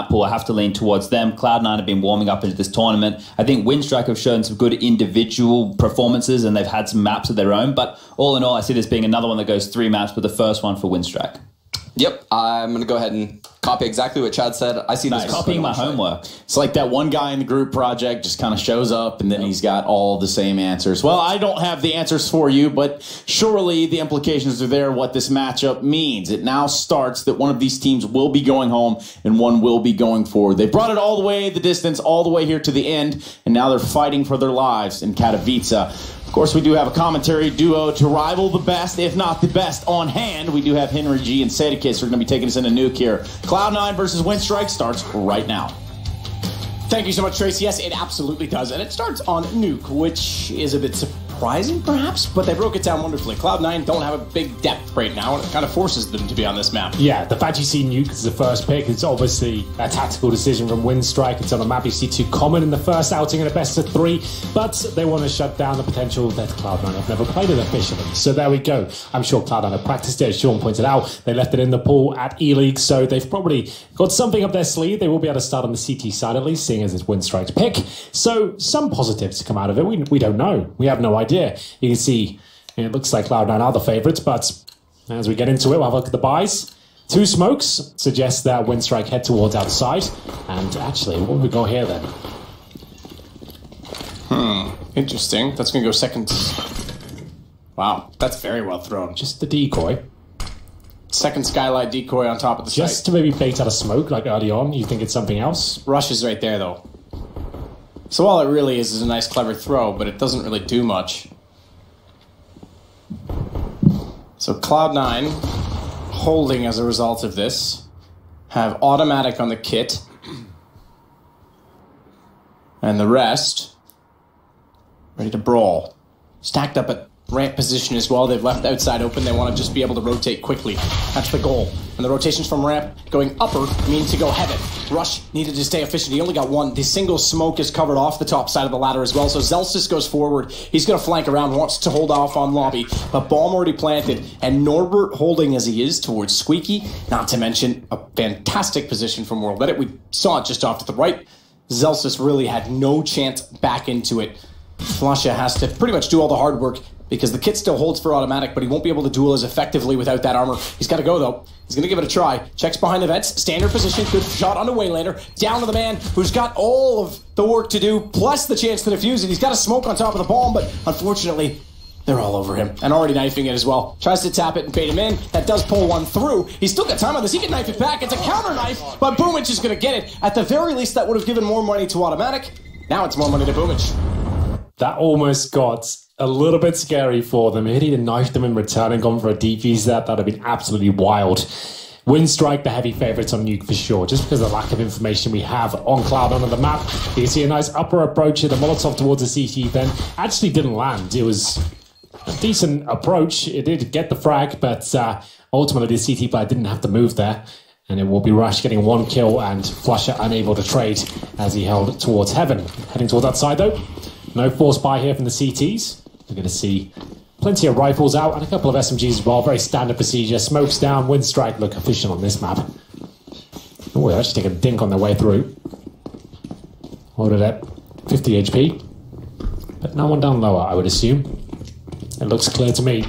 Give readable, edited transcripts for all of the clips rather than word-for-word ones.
map pool, I have to lean towards them. Cloud9 have been warming up into this tournament. I think WINSTRIKE have shown some good individual performances, and they've had some maps of their own. But all in all, I see this being another one that goes 3 maps, but the first one for WINSTRIKE. Yep, I'm going to go ahead and copy exactly what Chad said. I see this copying my homework. It's like that one guy in the group project just kind of shows up and then he's got all the same answers. Well, I don't have the answers for you, but surely the implications are there what this matchup means. It now starts that one of these teams will be going home and one will be going forward. They brought it all the way the distance, all the way here to the end, and now they're fighting for their lives in Katowice. Of course, we do have a commentary duo to rival the best, if not the best, on hand. We do have Henry G and Sadakis who are going to be taking us into Nuke here. Cloud9 versus WINSTRIKE starts right now. Thank you so much, Trace. Yes, it absolutely does. And it starts on Nuke, which is a bit surprising, perhaps, but they broke it down wonderfully. Cloud9 don't have a big depth right now, and it kind of forces them to be on this map. Yeah, the fact you see Nuke as the first pick, it's obviously a tactical decision from WINSTRIKE. It's on a map you see too common in the first outing in a best of 3, but they want to shut down the potential that Cloud9 have never played it officially. So there we go. I'm sure Cloud9 have practiced it, as Sean pointed out. They left it in the pool at E-League, so they've probably got something up their sleeve. They will be able to start on the CT side at least, seeing as it's WINSTRIKE's pick. So some positives to come out of it. We don't know. We have no idea. You can see it looks like Cloud9 are the favourites, but as we get into it, we'll have a look at the buys. 2 smokes suggest that WINSTRIKE head towards outside. And actually, what have we got here then? Interesting. That's going to go second. Wow, that's very well thrown. Just the decoy. Second skylight decoy on top of the Just site. to maybe bait out a smoke like early on. You think it's something else? Rush is right there, though. So all it really is a nice, clever throw, but it doesn't really do much. So Cloud9, holding as a result of this, have automatic on the kit. And the rest, ready to brawl. Stacked up at ramp position as well. They've left outside open. They want to just be able to rotate quickly. That's the goal. And the rotations from ramp going upper mean to go heaven. Rush needed to stay efficient. He only got 1. The single smoke is covered off the top side of the ladder as well. So Zelsis goes forward. He's going to flank around, wants to hold off on Lobby. But bomb already planted. And Norbert holding as he is towards Squeaky. Not to mention a fantastic position from World Edit. We saw it just off to the right. Zelsis really had no chance back into it. Flusha has to pretty much do all the hard work because the kit still holds for automatic, but he won't be able to duel as effectively without that armor. He's got to go, though. He's going to give it a try. Checks behind the vents. Standard position. Good shot on the Waylander. Down to the man who's got all of the work to do, plus the chance to defuse it. He's got a smoke on top of the bomb, but unfortunately, they're all over him. And already knifing it as well. Tries to tap it and bait him in. That does pull one through. He's still got time on this. He can knife it back. It's a counter knife, but Boomich is going to get it. At the very least, that would have given more money to automatic. Now it's more money to Boomich. That almost got a little bit scary for them. If he'd have knifed them in return and gone for a defuse that would have been absolutely wild. WINSTRIKE, the heavy favourites on Nuke for sure, just because of the lack of information we have on Cloud9 on the map. You can see a nice upper approach here. The Molotov towards the CT then actually didn't land. It was a decent approach. It did get the frag, but ultimately the CT player didn't have to move there. And it will be Rush getting 1 kill and Flusha unable to trade as he held towards heaven. Heading towards that side though. No force buy here from the CTs. We're going to see plenty of rifles out and a couple of SMGs as well. Very standard procedure. Smokes down. WINSTRIKE look efficient on this map. Oh, they're actually taking a dink on their way through. Loaded at 50 HP. But no one down lower, I would assume. It looks clear to me.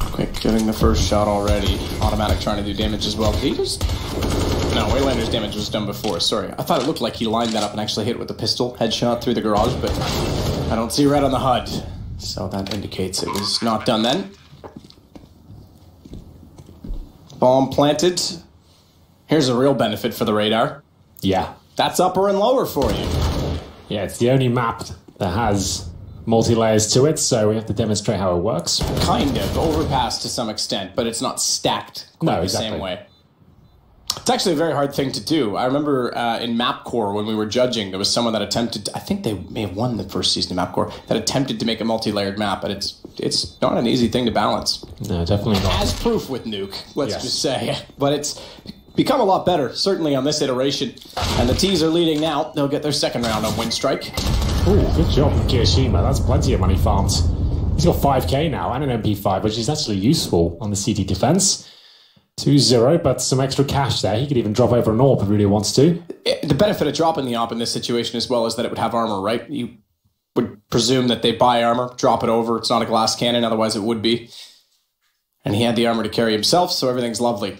Quick, getting the first shot already. Automatic trying to do damage as well. Did he just... No, Waylander's damage was done before, sorry. I thought it looked like he lined that up and actually hit with the pistol headshot through the garage, but I don't see red on the HUD. So that indicates it was not done then. Bomb planted. Here's a real benefit for the radar. Yeah. That's upper and lower for you. Yeah, it's the only map that has multi-layers to it, so we have to demonstrate how it works. Kind of. Overpass to some extent, but it's not stacked quite the same way. It's actually a very hard thing to do. I remember in MapCore when we were judging, there was someone that attempted, I think they may have won the first season of MapCore, that attempted to make a multi-layered map, and it's not an easy thing to balance. No, definitely not. As proof with Nuke, let's just say. But it's become a lot better, certainly on this iteration. And the T's are leading now. They'll get their second round on WINSTRIKE. Ooh, good job from Kirishima. That's plenty of money farmed. He's got 5k now and an MP5, which is actually useful on the CT defense. 2-0, but some extra cash there. He could even drop over an AWP if he really wants to. The benefit of dropping the AWP in this situation as well is that it would have armor, right? You would presume that they buy armor, drop it over. It's not a glass cannon, otherwise it would be. And he had the armor to carry himself, so everything's lovely.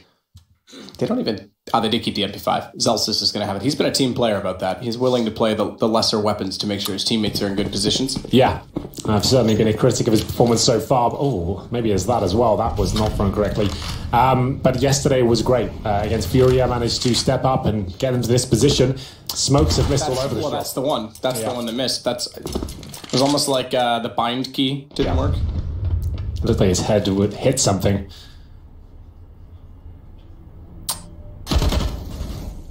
They don't even... they did keep the MP5. Zelsis is going to have it. He's been a team player about that. He's willing to play the lesser weapons to make sure his teammates are in good positions. Yeah, I've certainly been a critic of his performance so far. Oh, maybe it's that as well. That was not thrown correctly. But yesterday was great. Against Furia, managed to step up and get into this position. Smokes have missed all over the shop. That's the one. That's the one that missed. It was almost like the bind key didn't work. It looked like his head would hit something.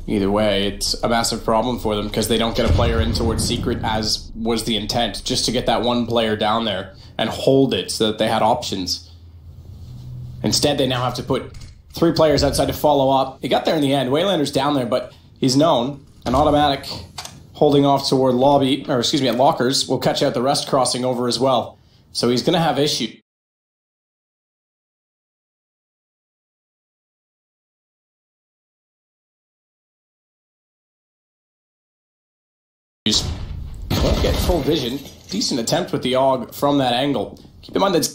Either way, it's a massive problem for them because they don't get a player in towards Secret as was the intent, just to get that one player down there and hold it so that they had options. Instead, they now have to put 3 players outside to follow up. He got there in the end. Waylander's down there, but he's known. An automatic holding off toward lockers will catch out the rest crossing over as well. So he's going to have issues. Won't get full vision. Decent attempt with the AUG from that angle. Keep in mind that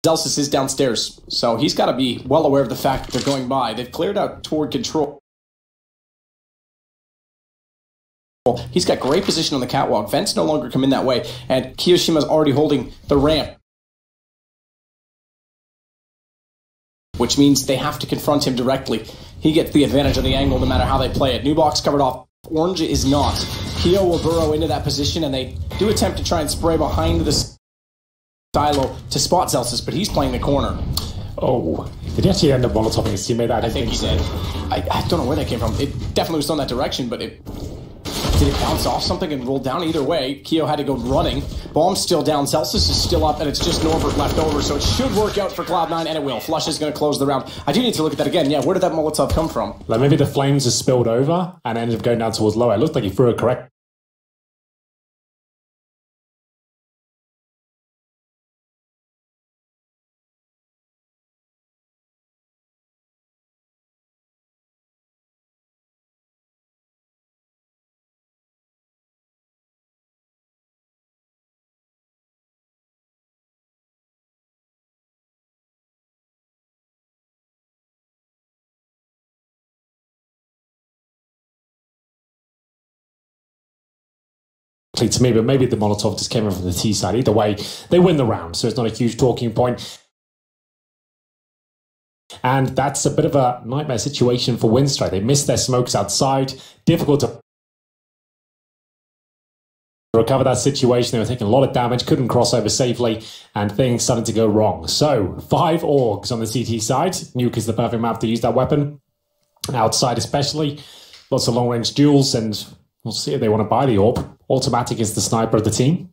Zelsis is downstairs, so he's got to be well aware of the fact that they're going by. They've cleared out toward control. He's got great position on the catwalk. Vents no longer come in that way, and Kiyoshima's already holding the ramp, which means they have to confront him directly. He gets the advantage of the angle no matter how they play it. New box covered off. Orange is not. Kyo will burrow into that position, and they do attempt to try and spray behind the silo to spot Zelsis, but he's playing the corner. Oh, did he actually end up molotoving his teammate? I think he did. I don't know where that came from. It definitely was thrown that direction, but did it bounce off something and roll down? Either way, Kyo had to go running. Bomb's still down. Zelsis is still up, and it's just Norbert left over, so it should work out for Cloud9, and it will. Flush is going to close the round. I do need to look at that again. Yeah, where did that Molotov come from? Like maybe the flames just spilled over and ended up going down towards lower. It looked like he threw it correct. To me, but maybe the Molotov just came in from the T side. Either way, they win the round, so it's not a huge talking point. And that's a bit of a nightmare situation for WINSTRIKE. They missed their smokes outside. Difficult to recover that situation. They were taking a lot of damage, couldn't cross over safely, and things started to go wrong. So, 5 AUGs on the CT side. Nuke is the perfect map to use that weapon. Outside especially. Lots of long-range duels, and we'll see if they want to buy the AWP. Automatic is the sniper of the team.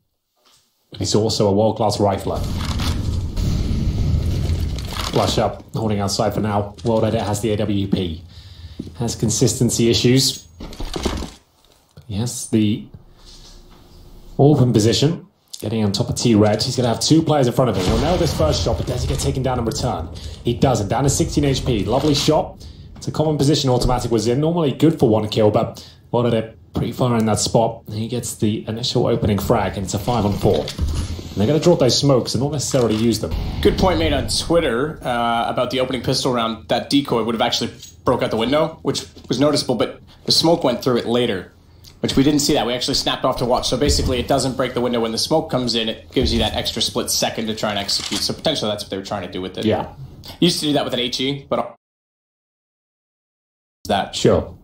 He's also a world-class rifler. Flush up, holding outside for now. World Edit has the AWP. Has consistency issues. Yes, the open position. Getting on top of T-Red. He's going to have 2 players in front of him. He'll nail this first shot, but does he get taken down in return? He doesn't. Down to 16 HP. Lovely shot. It's a common position Automatic was in. Normally good for 1 kill, but World Edit pretty far in that spot. He gets the initial opening frag, and it's a 5-on-4. And they're going to drop those smokes and not necessarily use them. Good point made on Twitter about the opening pistol round. That decoy would have actually broke out the window, which was noticeable, but the smoke went through it later, which we didn't see that. We actually snapped off to watch. So basically, it doesn't break the window when the smoke comes in. It gives you that extra split second to try and execute. So potentially that's what they were trying to do with it. Yeah. Used to do that with an HE, but that. Sure.